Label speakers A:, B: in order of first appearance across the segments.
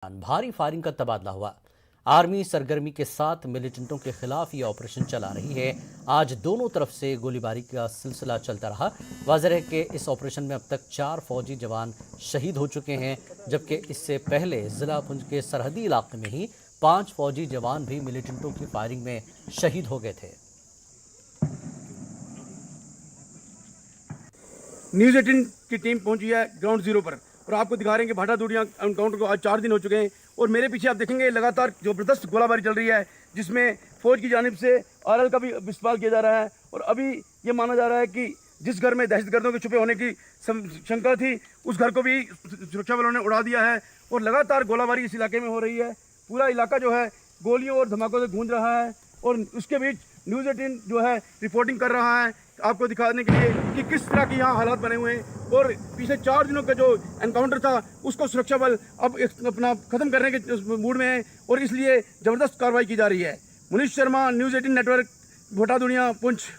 A: भारी फायरिंग का तबादला हुआ। आर्मी सरगर्मी के साथ मिलिटेंटों के खिलाफ ये ऑपरेशन चला रही है। आज दोनों तरफ से गोलीबारी का सिलसिला चलता रहा। वाज़ेह है कि इस ऑपरेशन में अब तक 4 फौजी जवान शहीद हो चुके हैं, जबकि इससे पहले जिला पुंछ के सरहदी इलाके में ही 5 फौजी जवान भी मिलिटेंटों की फायरिंग में शहीद हो गए थे।
B: न्यूज़ 18 की टीम पहुंची है ग्राउंड जीरो पर और आपको दिखा रहे हैं कि भाटा दूरियां एनकाउंटर को आज 4 दिन हो चुके हैं और मेरे पीछे आप देखेंगे लगातार जबरदस्त गोलाबारी चल रही है, जिसमें फौज की जानिब से आरएल का भी इस्तेमाल किया जा रहा है। और अभी ये माना जा रहा है कि जिस घर में दहशतगर्दों के छुपे होने की शंका थी, उस घर को भी सुरक्षा बलों ने उड़ा दिया है और लगातार गोलाबारी इस इलाके में हो रही है। पूरा इलाका जो है गोलियों और धमाकों से गूंज रहा है और उसके बीच न्यूज़ 18 जो है रिपोर्टिंग कर रहा है आपको दिखाने के लिए कि किस तरह के यहाँ हालात बने हुए हैं। और पिछले 4 दिनों का जो एनकाउंटर था उसको सुरक्षा बल अब अपना ख़त्म करने के मूड में है और इसलिए ज़बरदस्त कार्रवाई की जा रही है। मुनीश शर्मा, न्यूज़ 18 नेटवर्क, भाटा दूरियां, पुंछ।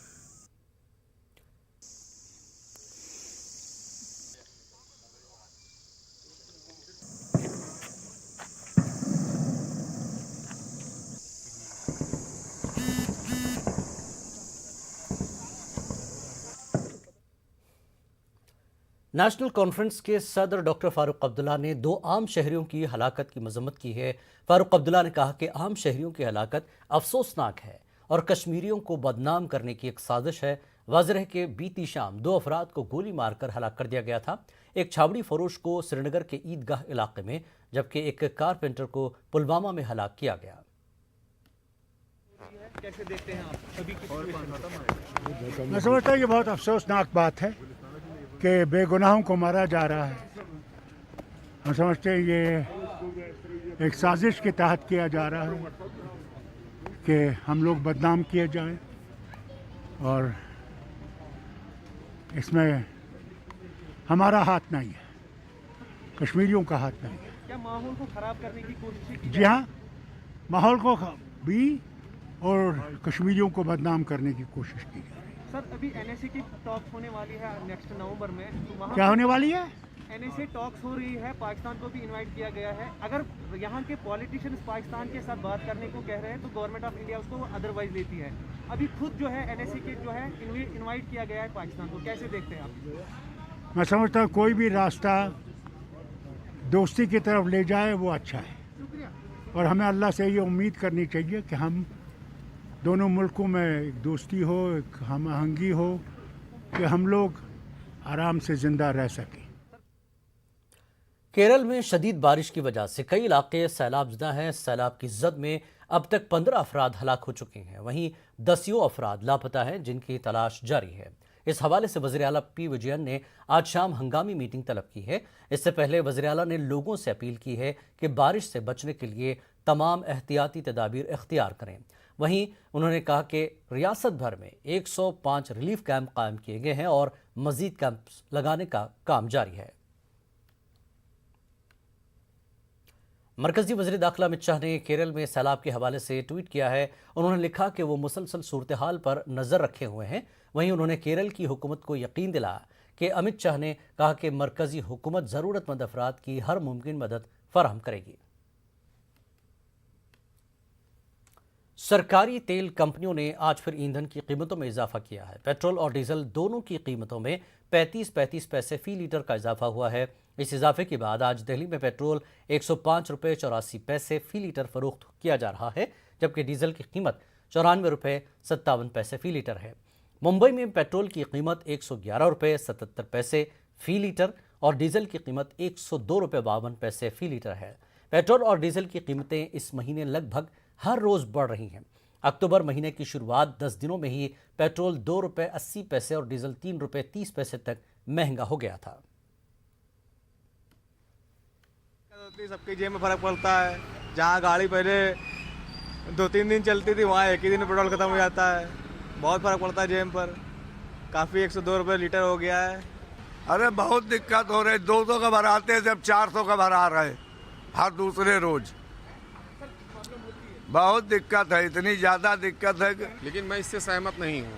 A: नेशनल कॉन्फ्रेंस के सदर डॉक्टर फारूक अब्दुल्ला ने 2 आम शहरियों की हलाकत की मजम्मत की है। फारूक अब्दुल्ला ने कहा कि आम शहरियों की हलाकत अफसोसनाक है और कश्मीरियों को बदनाम करने की एक साजिश है। वाज़ेह है कि बीती शाम 2 अफराद को गोली मारकर हलाक कर दिया गया था। एक छावड़ी फरोश को श्रीनगर के ईदगाह इलाके में, जबकि एक कारपेंटर को पुलवामा में हलाक किया गया।
C: कैसे देखते हैं आप सभी की?
D: मैं समझता हूँ ये बहुत अफसोसनाक बात है कि बेगुनाहों को मारा जा रहा है। हम समझते हैं ये एक साजिश के तहत किया जा रहा है कि हम लोग बदनाम किए जाएं और इसमें हमारा हाथ नहीं है, कश्मीरियों का हाथ नहीं है।
C: क्या माहौल को खराब करने की कोशिश की?
D: जी हाँ, माहौल को भी और कश्मीरियों को बदनाम करने की कोशिश की जा रही है।
C: सर, अभी एनएसए की टॉक्स होने वाली है नेक्स्ट नवंबर में, तो वहाँ
D: क्या होने वाली है?
C: एनएसए टॉक्स हो रही है, पाकिस्तान को भी इनवाइट किया गया है। अगर यहाँ के पॉलिटिशियंस पाकिस्तान के साथ बात करने को कह रहे हैं तो गवर्नमेंट ऑफ इंडिया उसको अदरवाइज लेती है। अभी खुद जो है एनएसए के जो है इनवाइट किया गया है पाकिस्तान को, कैसे देखते हैं आप?
D: मैं समझता हूँ कोई भी रास्ता दोस्ती की तरफ ले जाए वो अच्छा है और हमें अल्लाह से ये उम्मीद करनी चाहिए कि हम दोनों मुल्कों में एक दोस्ती हो, एक हम आहंगी हो कि हम लोग आराम से जिंदा रह सकें।
A: केरल में शदीद बारिश की वजह से कई इलाके सैलाबज़दा हैं। सैलाब की जद में अब तक 15 अफराद हलाक हो चुके हैं। वहीं 10 अफराद लापता हैं जिनकी तलाश जारी है। इस हवाले से वज़ीर आला पी विजयन ने आज शाम हंगामी मीटिंग तलब की है। इससे पहले वज़ीर आला ने लोगों से अपील की है कि बारिश से बचने के लिए तमाम एहतियाती तदाबीर इख्तियार करें। वहीं उन्होंने कहा कि रियासत भर में 105 रिलीफ कैंप कायम किए गए हैं और मजीद कैंप लगाने का काम जारी है। मरकजी वज़ीर दाखिला अमित शाह ने केरल में सैलाब के हवाले से ट्वीट किया है। उन्होंने लिखा कि वो मुसलसल सूरत हाल पर नज़र रखे हुए हैं। वहीं उन्होंने केरल की हुकूमत को यकीन दिलाया कि अमित शाह ने कहा कि मरकजी हुकूमत ज़रूरतमंद अफराद की हर मुमकिन मदद फराहम करेगी। सरकारी तेल कंपनियों ने आज फिर ईंधन की कीमतों में इजाफा किया है। पेट्रोल और डीजल दोनों की कीमतों में 35 पैसे फी लीटर का इजाफा हुआ है। इस इजाफे के बाद आज दिल्ली में पेट्रोल 105 रुपये 84 पैसे फी लीटर फरोख्त किया जा रहा है, जबकि डीजल की कीमत 94 रुपये 57 पैसे फी लीटर है। मुंबई में पेट्रोल की कीमत 111 रुपये 77 पैसे फी लीटर और डीजल की कीमत 102 रुपये 52 पैसे फी लीटर है। पेट्रोल और डीजल की कीमतें इस महीने लगभग हर रोज बढ़ रही हैं। अक्टूबर महीने की शुरुआत 10 दिनों में ही पेट्रोल 2 रुपये 80 पैसे और डीजल 3 रुपये 30 पैसे तक महंगा हो गया था।
E: सबकी जेब में फर्क पड़ता है। जहाँ गाड़ी पहले 2-3 दिन चलती थी वहाँ एक ही दिन में पेट्रोल खत्म हो जाता है। बहुत फर्क पड़ता है जेब पर। काफ़ी 102 रुपये लीटर हो गया है।
F: अरे बहुत दिक्कत हो रही है। 200 का भराते हैं, जब 400 का भरा रहे हर दूसरे रोज। बहुत दिक्कत है, इतनी ज़्यादा दिक्कत है।
G: लेकिन मैं इससे सहमत नहीं हूँ,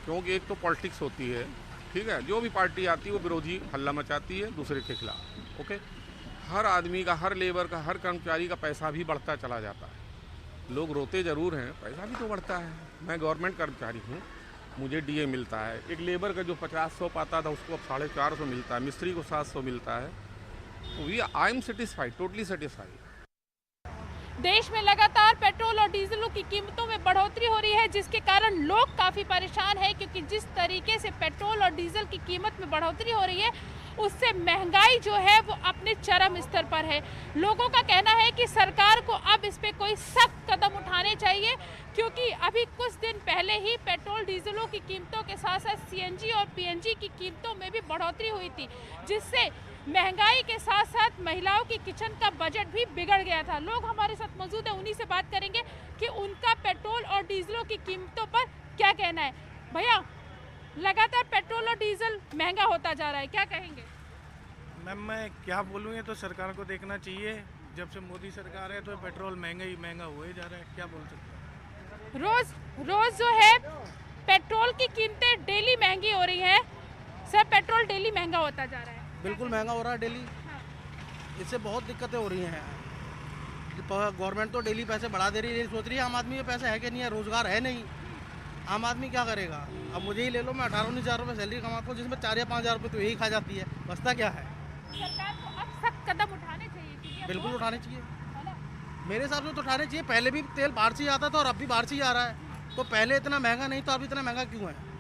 G: क्योंकि एक तो पॉलिटिक्स होती है, ठीक है, जो भी पार्टी आती है वो विरोधी हल्ला मचाती है दूसरे के खिलाफ। ओके, हर आदमी का, हर लेबर का, हर कर्मचारी का पैसा भी बढ़ता चला जाता है। लोग रोते ज़रूर हैं, पैसा भी तो बढ़ता है। मैं गवर्नमेंट कर्मचारी हूँ, मुझे डीए मिलता है। एक लेबर का जो 50-100 पाता था उसको अब 450 मिलता है, मिस्त्री को 700 मिलता है। तो I am satisfied, totally satisfied.
H: देश में लगातार पेट्रोल और डीजलों की कीमतों में बढ़ोतरी हो रही है, जिसके कारण लोग काफ़ी परेशान हैं, क्योंकि जिस तरीके से पेट्रोल और डीजल की कीमत में बढ़ोतरी हो रही है उससे महंगाई जो है वो अपने चरम स्तर पर है। लोगों का कहना है कि सरकार को अब इस पे कोई सख्त कदम उठाने चाहिए, क्योंकि अभी कुछ दिन पहले ही पेट्रोल डीजलों की कीमतों के साथ साथ सीएनजी और पीएनजी की कीमतों में भी बढ़ोतरी हुई थी, जिससे महंगाई के साथ साथ महिलाओं की किचन का बजट भी बिगड़ गया था। लोग हमारे साथ मौजूद हैं, उन्हीं से बात करेंगे कि उनका पेट्रोल और डीजलों की कीमतों पर क्या कहना है। भैया, लगातार पेट्रोल और डीजल महंगा होता जा रहा है, क्या कहेंगे?
I: मैम, मैं क्या बोलूँ, ये तो सरकार को देखना चाहिए। जब से मोदी सरकार है तो पेट्रोल महंगा ही महंगा हुए जा रहा है, क्या बोल सकते हैं।
H: रोज जो है पेट्रोल की कीमतें डेली महंगी हो रही हैं। सर, पेट्रोल डेली महंगा होता जा रहा है।
J: बिल्कुल महंगा हो रहा है डेली। इससे बहुत दिक्कतें हो रही हैं। गवर्नमेंट तो डेली पैसे बढ़ा दे रही है, सोच रही है आम आदमी के पैसे है कि नहीं है, रोजगार है नहीं, आम आदमी क्या करेगा। अब मुझे ही ले लो, मैं 18-19 हज़ार रुपये सैलरी कमाता हूँ, जिसमें 4 या 5 हज़ार रुपये तो यही खा जाती है, बचता क्या है।
H: सरकार को अब सख्त कदम उठाने चाहिए।
J: बिल्कुल उठाने चाहिए, मेरे हिसाब से तो उठाने चाहिए। पहले भी तेल बाहर से ही आता था और अब भी बाहर से ही आ रहा है, तो पहले इतना महंगा नहीं तो अब इतना महंगा क्यों है।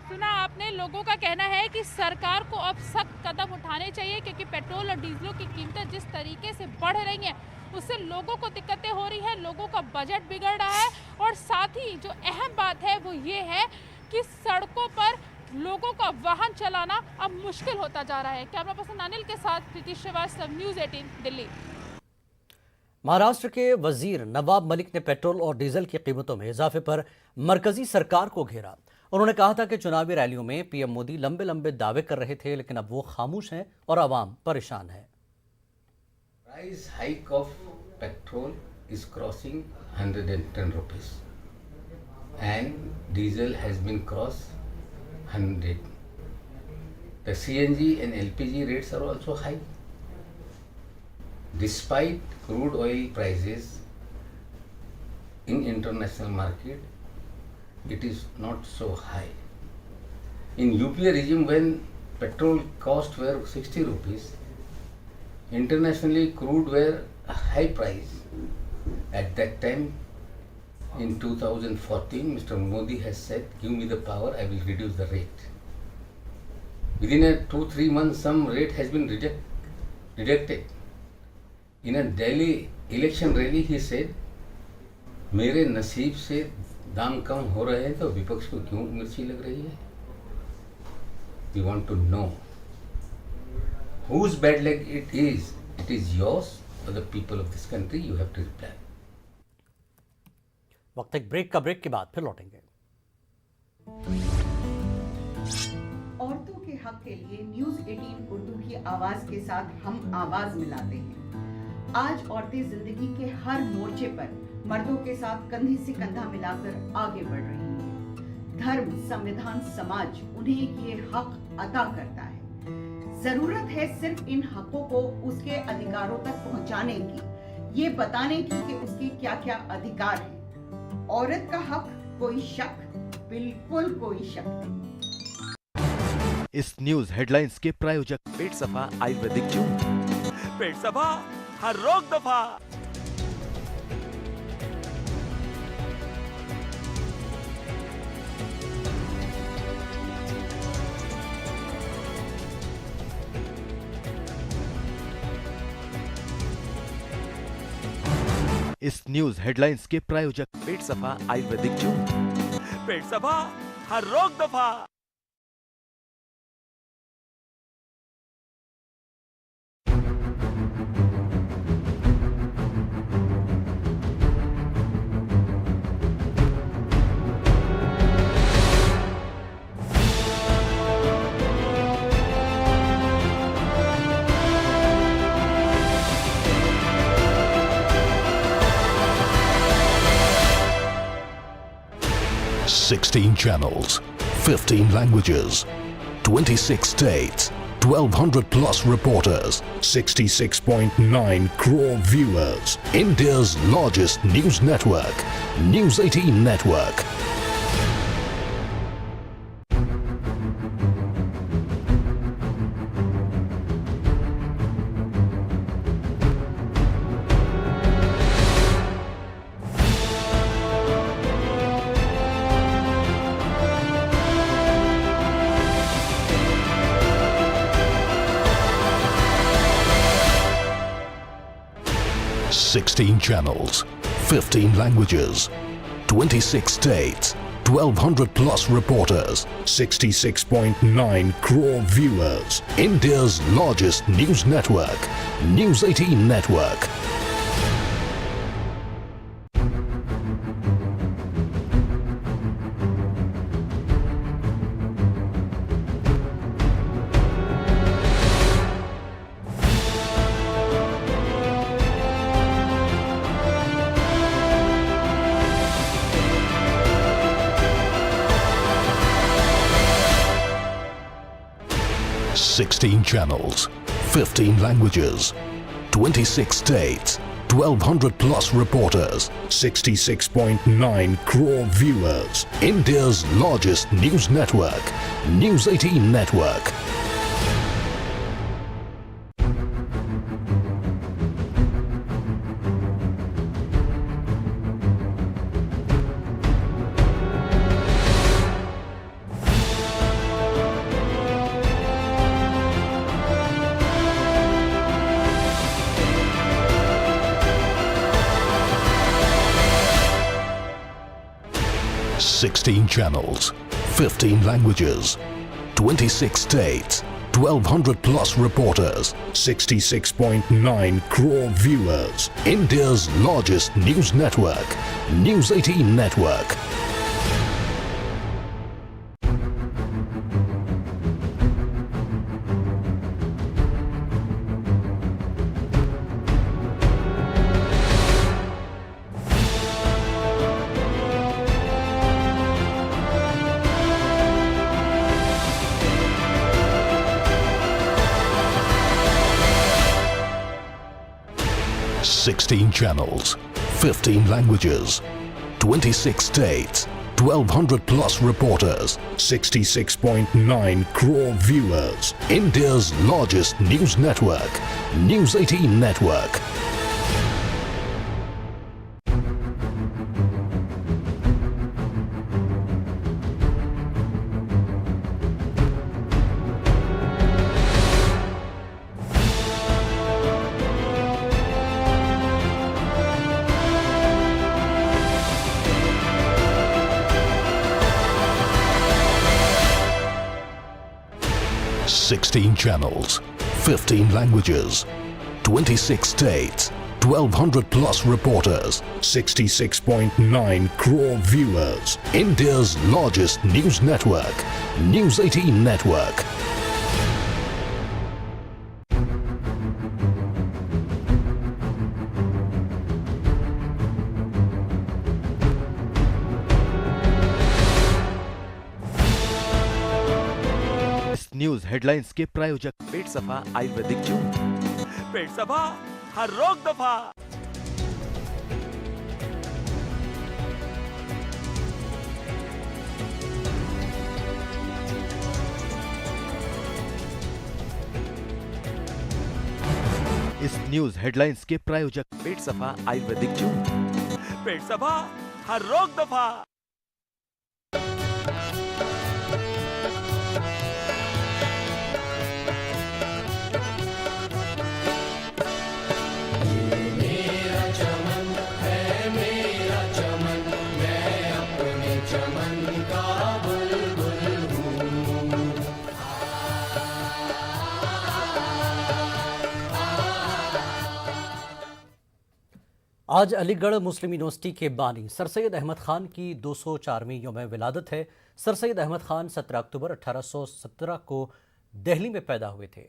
H: सुना आपने, लोगों का कहना है कि सरकार को अब सख्त कदम उठाने चाहिए, क्योंकि पेट्रोल और डीजलों की कीमतें जिस तरीके से बढ़ रही हैं उससे लोगों को दिक्कतें हो रही हैं, लोगों का बजट बिगड़ रहा है, और साथ ही जो अहम बात है वो ये है कि सड़कों पर लोगों का वाहन चलाना अब मुश्किल होता जा रहा है। कैमरा पर्सन अनिल के साथ प्रीति श्रीवास्तव, न्यूज़ 18 दिल्ली।
A: महाराष्ट्र के वजीर नवाब मलिक ने पेट्रोल और डीजल की कीमतों में इजाफे पर मरकजी सरकार को घेरा। उन्होंने कहा था कि चुनावी रैलियों में पीएम मोदी लंबे लंबे दावे कर रहे थे, लेकिन अब वो खामोश हैं और आवाम परेशान है।
K: Price hike of petrol is crossing 110 rupees and diesel has been crossed 100. The CNG and LPG rates are also high. Despite crude oil prices in international market, it is not so high. In UPA regime, when petrol cost were 60 rupees, internationally crude were a high price. At that time, in 2014, Mr. Modi has said, give me the power, I will reduce the rate. Within 2-3 months, some rate has been rejected. In a Delhi election rally, he said, मेरे नसीब से दाम कम हो रहे हैं तो विपक्ष को क्यों मिर्ची लग रही है? We want to know whose bad luck it is yours or the people of this country. You have to reply.
A: वक्त एक ब्रेक का, ब्रेक के बाद फिर लौटेंगे।
L: औरतों के हक के लिए न्यूज़ 18 उर्दू की आवाज के साथ हम आवाज मिलाते हैं। आज औरतें जिंदगी के हर मोर्चे पर मर्दों के साथ कंधे से कंधा मिलाकर आगे बढ़ रही हैं। धर्म, संविधान, समाज उन्हें ये हक अता करता है। जरूरत है सिर्फ इन हकों को उसके अधिकारों तक पहुंचाने की, ये बताने की कि उसके क्या क्या अधिकार हैं। औरत का हक, कोई शक, बिल्कुल कोई शक नहीं।
M: इस न्यूज हेडलाइंस के प्रायोजक पेट सफा आयुर्वेदिक जूस। पेट सफा, हर रोग दफा। इस न्यूज हेडलाइंस के प्रायोजक पेट सफा आयुर्वेदिक जूस। पेट सफा, हर रोग दफा।
N: Sixteen channels, 15 languages, 26 states. 1,200 plus reporters, 66.9 crore viewers. India's largest news network, News 18 Network. Sixteen channels, 15 languages, 26 states, 1,200 plus reporters, 66.9 crore viewers. India's largest news network, News 18 Network. Sixteen channels, 15 languages, 26 states, 1,200 plus reporters, 66.9 crore viewers. India's largest news network, News 18 Network. Sixteen channels, 15 languages, 26 states, 1,200 plus reporters, 66.9 crore viewers. India's largest news network, News 18 Network. Sixteen channels, 15 languages, 26 states, 1,200 plus reporters, 66.9 crore viewers. India's largest news network, News 18 Network. Sixteen channels, 15 languages, 26 states, 1,200 plus reporters, 66.9 crore viewers. India's largest news network, News 18 Network.
M: News headlines के प्रायोजक पेट सफा आयुर्वेदिक जून। पेट सफा हर रोग दफा। इस news headlines के प्रायोजक पेट सफा आयुर्वेदिक जून। पेट सफा हर रोग दफा।
A: आज अलीगढ़ मुस्लिम यूनिवर्सिटी के बानी सर सैयद अहमद खान की 204वीं यौम विलादत है। सर सैयद अहमद खान 17 अक्टूबर 1817 को दिल्ली में पैदा हुए थे।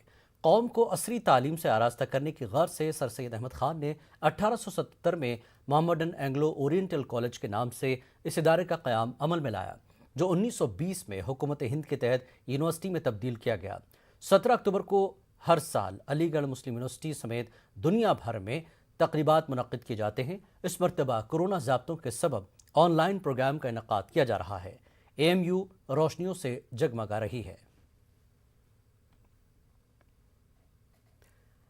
A: कौम को असरी तालीम से आरास्ता करने की गर्ज से सर सैयद अहमद खान ने 1877 में मोहम्मदन एंग्लो ओरिएंटल कॉलेज के नाम से इस इदारे का क़याम अमल में लाया, जो 1920 में हुकूमत हिंद के तहत यूनिवर्सिटी में तब्दील किया गया। 17 अक्टूबर को हर साल अलीगढ़ मुस्लिम यूनिवर्सिटी समेत दुनिया भर में तकरीबात मुनक्किद किए जाते हैं। इस मरतबा कोरोना ज़ाब्तों के सबब ऑनलाइन प्रोग्राम का इनेकाद किया जा रहा है। AMU रोशनियों से जगमगा रही है।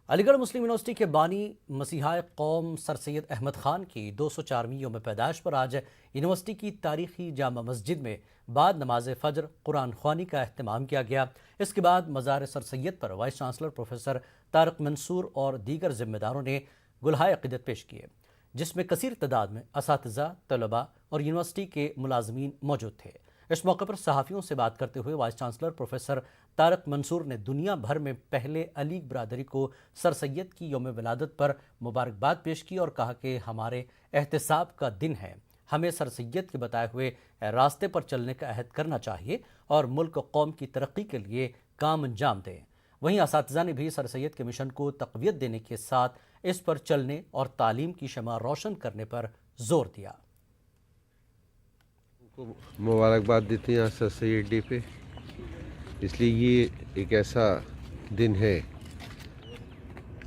A: अलीगढ़ मुस्लिम यूनिवर्सिटी के बानी मसीहा कौम सर सैयद अहमद खान की 204वीं यौम पैदाइश पर आज यूनिवर्सिटी की तारीखी जामा मस्जिद में बाद नमाज फ़जर कुरान ख्वानी का अहतमाम किया गया। इसके बाद मज़ार सर सैयद पर vice chancellor professor Tariq Mansoor और दीगर जिम्मेदारों ने गुलहाए अक़ीदत पेश किए, जिसमें कसीर तादाद में असातिज़ा, तलबा और यूनिवर्सिटी के मुलाजमीन मौजूद थे। इस मौके पर सहाफ़ियों से बात करते हुए vice chancellor professor Tariq Mansoor ने दुनिया भर में पहले अली बरादरी को सर सैयद की यौम विलादत पर मुबारकबाद पेश की और कहा कि हमारे एहतिसाब का दिन है, हमें सर सैयद के बताए हुए रास्ते पर चलने का अहद करना चाहिए और मुल्क कौम की तरक्की के लिए काम अंजाम दें। वहीं असातिज़ा ने भी सर सैयद के मिशन को तक़वियत देने के साथ इस पर चलने और तालीम की शमा रोशन करने पर जोर दिया।
O: मुबारकबाद देते हैं आज सर सैयद डे पे, इसलिए ये एक ऐसा दिन है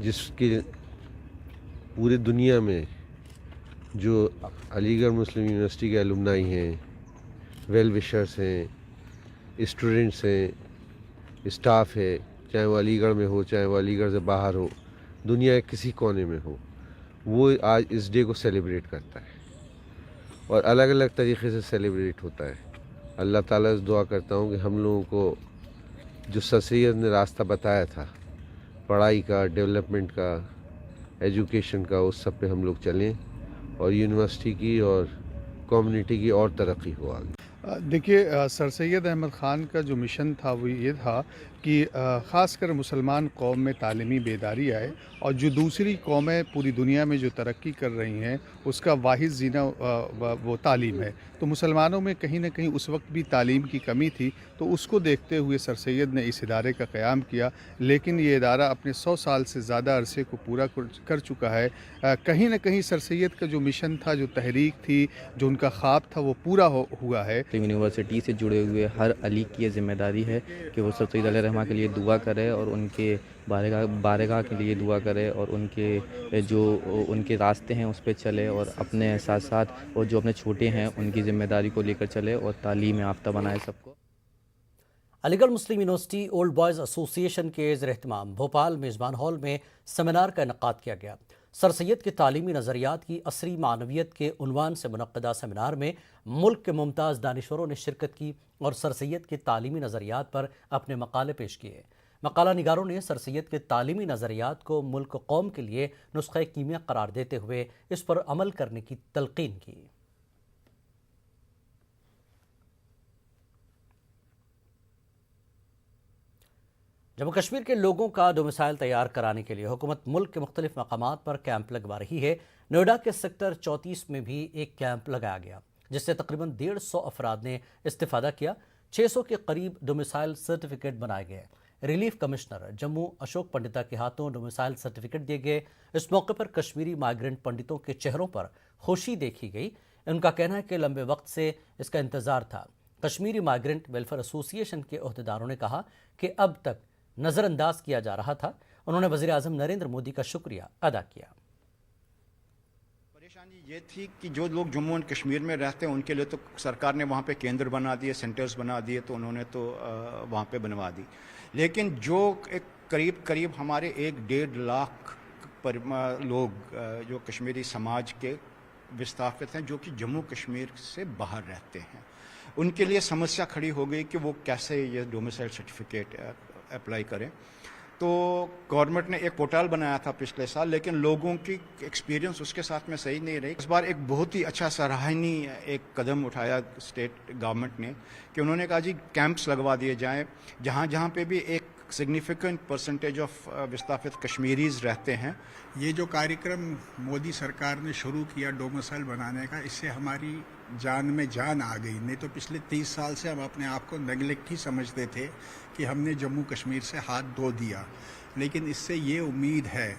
O: जिसके पूरे दुनिया में जो अलीगढ़ मुस्लिम यूनिवर्सिटी के एलुमनाई हैं, वेल विशर्स हैं, स्टूडेंट्स हैं, स्टाफ है, चाहे वो अलीगढ़ में हो चाहे वो अलीगढ़ से बाहर हो, दुनिया के किसी कोने में हो, वो आज इस डे को सेलिब्रेट करता है और अलग अलग तरीक़े से सेलिब्रेट होता है। अल्लाह ताला से दुआ करता हूँ कि हम लोगों को जो सर सैयद ने रास्ता बताया था पढ़ाई का, डेवलपमेंट का, एजुकेशन का, उस सब पे हम लोग चलें और यूनिवर्सिटी की और कम्युनिटी की और तरक्की हो आगे।
P: देखिए, सर सैयद अहमद ख़ान का जो मिशन था वो ये था कि ख़ासकर मुसलमान कौम में तालीमी बेदारी आए और जो दूसरी कौमें पूरी दुनिया में जो तरक्की कर रही हैं उसका वाहिद जीना वो तालीम है। तो मुसलमानों में कहीं ना कहीं उस वक्त भी तालीम की कमी थी, तो उसको देखते हुए सर सैयद ने इस इदारे का क़याम किया। लेकिन ये इदारा अपने 100 साल से ज़्यादा अरसे को पूरा कर चुका है। कहीं ना कहीं सर सैयद का जो मिशन था, जो तहरीक थी, जो उनका ख्वाब था, वो पूरा हुआ है।
Q: यूनिवर्सिटी से जुड़े हुए हर अली की ये जिम्मेदारी है कि वो सर सैयद अलैहिर्रहमा के लिए दुआ करे और उनके बारगाह के लिए दुआ करे और उनके जो उनके रास्ते हैं उस पर चले और अपने साथ साथ और जो अपने छोटे हैं उनकी जिम्मेदारी को लेकर चले और तालीम याफ्ता बनाए सबको।
A: अलीगढ़ मुस्लिम यूनिवर्सिटी ओल्ड बॉयज़ एसोसिएशन के ज़ेर-ए-एहतमाम भोपाल मेज़बान हॉल में सेमिनार का इनेकाद किया गया। सर सैयद के तालीमी नज़रियात की असरी मानवियत के उन्वान से मुनक़्क़दा सेमिनार में मुल्क के मुमताज़ दानिश्वरों ने शिरकत की और सर सैयद के तालीमी नज़रियात पर अपने मकाले पेश किए। मकाला निगारों ने सर सैयद के तालीमी नज़रियात को मुल्क कौम के लिए नुस्ख़े कीमिया करार देते हुए इस पर अमल करने की तलक़ीन की। जम्मू कश्मीर के लोगों का डोमिसाइल तैयार कराने के लिए हुकूमत मुल्क के मुख्तलिफ मकामात पर कैंप लगवा रही है। नोएडा के सेक्टर 34 में भी एक कैंप लगाया गया, जिससे तकरीबन 150 अफराद ने इस्तिफादा किया। 600 के करीब डोमिसाइल सर्टिफिकेट बनाए गए। रिलीफ कमिश्नर जम्मू अशोक पंडिता के हाथों डोमिसाइल सर्टिफिकेट दिए गए। इस मौके पर कश्मीरी माइग्रेंट पंडितों के चेहरों पर खुशी देखी गई। उनका कहना है कि लंबे वक्त से इसका इंतजार था। कश्मीरी माइग्रेंट वेलफेयर एसोसिएशन के अहदेदारों ने कहा कि अब तक नज़रअंदाज किया जा रहा था। उन्होंने वज़ीर आज़म नरेंद्र मोदी का शुक्रिया अदा किया।
R: परेशानी ये थी कि जो लोग जम्मू एंड कश्मीर में रहते हैं उनके लिए तो सरकार ने वहाँ पे केंद्र बना दिए, सेंटर्स बना दिए, तो उन्होंने तो वहाँ पे बनवा दी। लेकिन जो एक करीब हमारे 1-1.5 लाख लोग जो कश्मीरी समाज के विस्थापित हैं, जो कि जम्मू कश्मीर से बाहर रहते हैं, उनके लिए समस्या खड़ी हो गई कि वो कैसे ये डोमिसाइल सर्टिफिकेट अप्लाई करें। तो गवर्नमेंट ने एक पोर्टल बनाया था पिछले साल, लेकिन लोगों की एक्सपीरियंस उसके साथ में सही नहीं रही। इस बार एक बहुत ही अच्छा सराहनीय एक कदम उठाया स्टेट गवर्नमेंट ने कि उन्होंने कहा जी कैंप्स लगवा दिए जाएं जहाँ जहाँ पे भी एक सिग्निफिकेंट परसेंटेज ऑफ विस्थापित कश्मीरीज रहते हैं।
S: ये जो कार्यक्रम मोदी सरकार ने शुरू किया डोमिसाइल बनाने का, इससे हमारी जान में जान आ गई। नहीं तो पिछले 30 साल से हम अपने आप को नेगलेक्ट ही समझते थे कि हमने जम्मू कश्मीर से हाथ धो दिया। लेकिन इससे ये उम्मीद है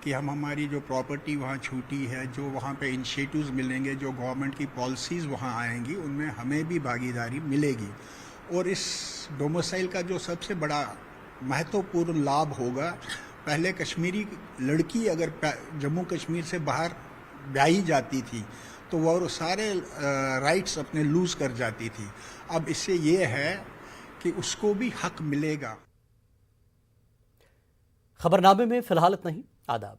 S: कि हम हमारी जो प्रॉपर्टी वहाँ छूटी है, जो वहाँ पे इनिशिएटिव्स मिलेंगे, जो गवर्नमेंट की पॉलिसीज़ वहाँ आएंगी, उनमें हमें भी भागीदारी मिलेगी। और इस डोमिसाइल का जो सबसे बड़ा महत्वपूर्ण लाभ होगा। पहले कश्मीरी लड़की अगर जम्मू कश्मीर से बाहर ब्याही जाती थी तो वह सारे राइट्स अपने लूज कर जाती थी। अब इससे ये है कि उसको भी हक मिलेगा।
A: खबरनामे में फिलहाल इतना ही। आदाब।